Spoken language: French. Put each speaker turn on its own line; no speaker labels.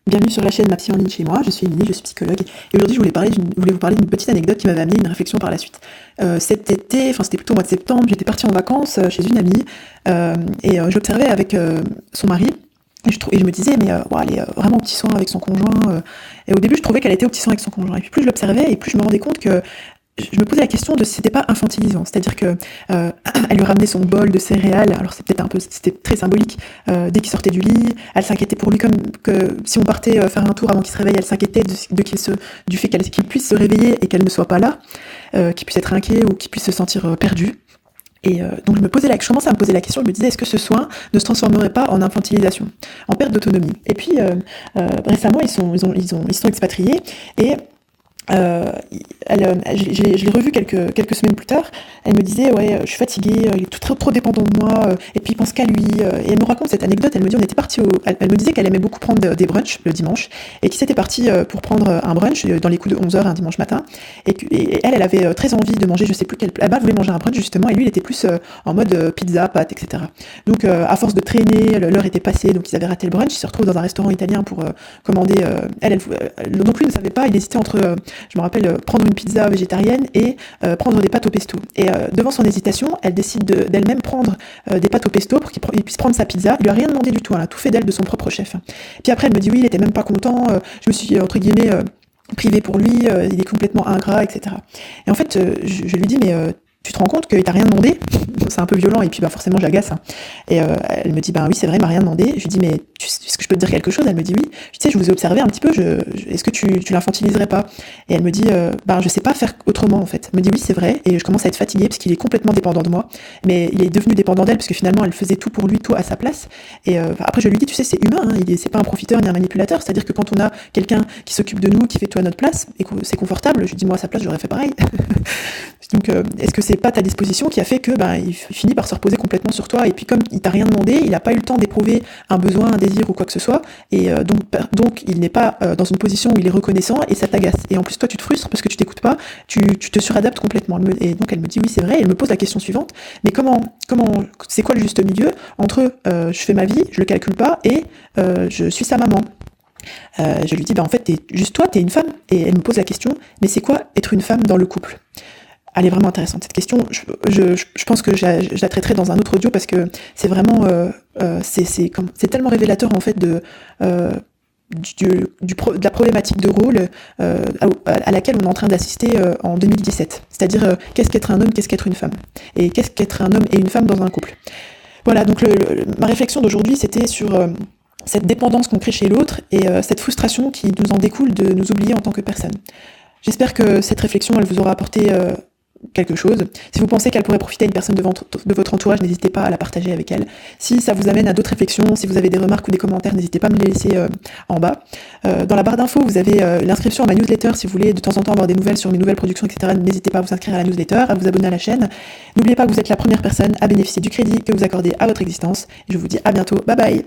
Bienvenue sur la chaîne Ma Psy en ligne chez moi, je suis Émilie, je suis psychologue et aujourd'hui je voulais vous parler d'une petite anecdote qui m'avait amené une réflexion par la suite. Cet été, enfin c'était plutôt au mois de septembre, j'étais partie en vacances chez une amie j'observais avec son mari et je me disais mais ouah, elle est vraiment au petit soin avec son conjoint et au début je trouvais qu'elle était au petit soin avec son conjoint et puis plus je l'observais et plus je me rendais compte que je me posais la question de si c'était pas infantilisant, c'est-à-dire que elle lui ramenait son bol de céréales, alors c'était très symbolique, dès qu'il sortait du lit, elle s'inquiétait pour lui comme que si on partait faire un tour avant qu'il se réveille, elle s'inquiétait du fait qu'il puisse se réveiller et qu'elle ne soit pas là, qu'il puisse être inquiet ou qu'il puisse se sentir perdu. Donc je commençais à me poser la question, je me disais est-ce que ce soin ne se transformerait pas en infantilisation, en perte d'autonomie. Et puis récemment ils sont expatriés et je l'ai revue quelques semaines plus tard. Elle me disait ouais, je suis fatiguée, il est trop dépendant de moi, et puis il pense qu'à lui. Et elle me raconte cette anecdote. Elle me dit on était parti elle me disait qu'elle aimait beaucoup prendre des brunchs le dimanche et qu'ils s'étaient partis pour prendre un brunch dans les coups de 11h un dimanche matin. Et elle avait très envie de manger, je sais plus quelle. Elle voulait manger un brunch justement, et lui il était plus en mode pizza, pâtes, etc. Donc à force de traîner, l'heure était passée, donc ils avaient raté le brunch. Ils se retrouvent dans un restaurant italien pour commander. Donc lui ne savait pas, il hésitait entre je me rappelle prendre une pizza végétarienne et prendre des pâtes au pesto. Et devant son hésitation, elle décide d'elle-même prendre des pâtes au pesto pour qu'il puisse prendre sa pizza. Il lui a rien demandé du tout, elle a tout fait d'elle de son propre chef. Puis après, elle me dit oui, il était même pas content, je me suis entre guillemets privée pour lui, il est complètement ingrat, etc. Et en fait, je lui dis mais tu te rends compte qu'il t'a rien demandé? C'est un peu violent et puis forcément j'agace. Et elle me dit oui c'est vrai, il m'a rien demandé. Je lui dis mais est-ce que je peux te dire quelque chose? Elle me dit oui. Tu sais, je vous ai observé un petit peu, est-ce que tu l'infantiliserais pas? Et elle me dit je sais pas faire autrement en fait. Elle me dit oui c'est vrai et je commence à être fatiguée parce qu'il est complètement dépendant de moi. Mais il est devenu dépendant d'elle parce que finalement elle faisait tout pour lui, tout à sa place. Et après je lui dis tu sais c'est humain, hein, c'est pas un profiteur ni un manipulateur. C'est-à-dire que quand on a quelqu'un qui s'occupe de nous, qui fait tout à notre place et que c'est confortable, je lui dis moi à sa place j'aurais fait pareil. Donc est-ce que c'est pas ta disposition qui a fait que il finit par se reposer complètement sur toi et puis comme il t'a rien demandé, il n'a pas eu le temps d'éprouver un besoin, un désir ou quoi que ce soit et donc il n'est pas dans une position où il est reconnaissant et ça t'agace. Et en plus toi tu te frustres parce que tu t'écoutes pas, tu te suradaptes complètement. Et donc elle me dit oui c'est vrai, et elle me pose la question suivante, mais comment c'est quoi le juste milieu entre je fais ma vie, je le calcule pas et je suis sa maman? Je lui dis en fait t'es une femme, et elle me pose la question mais c'est quoi être une femme dans le couple? Elle est vraiment intéressante cette question. Je pense que je la traiterai dans un autre audio parce que c'est vraiment c'est tellement révélateur en fait de la problématique de rôle à laquelle on est en train d'assister en 2017. C'est-à-dire qu'est-ce qu'être un homme, qu'est-ce qu'être une femme, et qu'est-ce qu'être un homme et une femme dans un couple. Voilà, donc ma réflexion d'aujourd'hui c'était sur cette dépendance qu'on crée chez l'autre et cette frustration qui nous en découle de nous oublier en tant que personne. J'espère que cette réflexion elle vous aura apporté quelque chose. Si vous pensez qu'elle pourrait profiter à une personne de votre entourage, n'hésitez pas à la partager avec elle. Si ça vous amène à d'autres réflexions, si vous avez des remarques ou des commentaires, n'hésitez pas à me les laisser en bas. Dans la barre d'infos, vous avez l'inscription à ma newsletter si vous voulez de temps en temps avoir des nouvelles sur mes nouvelles productions, etc. N'hésitez pas à vous inscrire à la newsletter, à vous abonner à la chaîne. N'oubliez pas que vous êtes la première personne à bénéficier du crédit que vous accordez à votre existence. Et je vous dis à bientôt. Bye bye!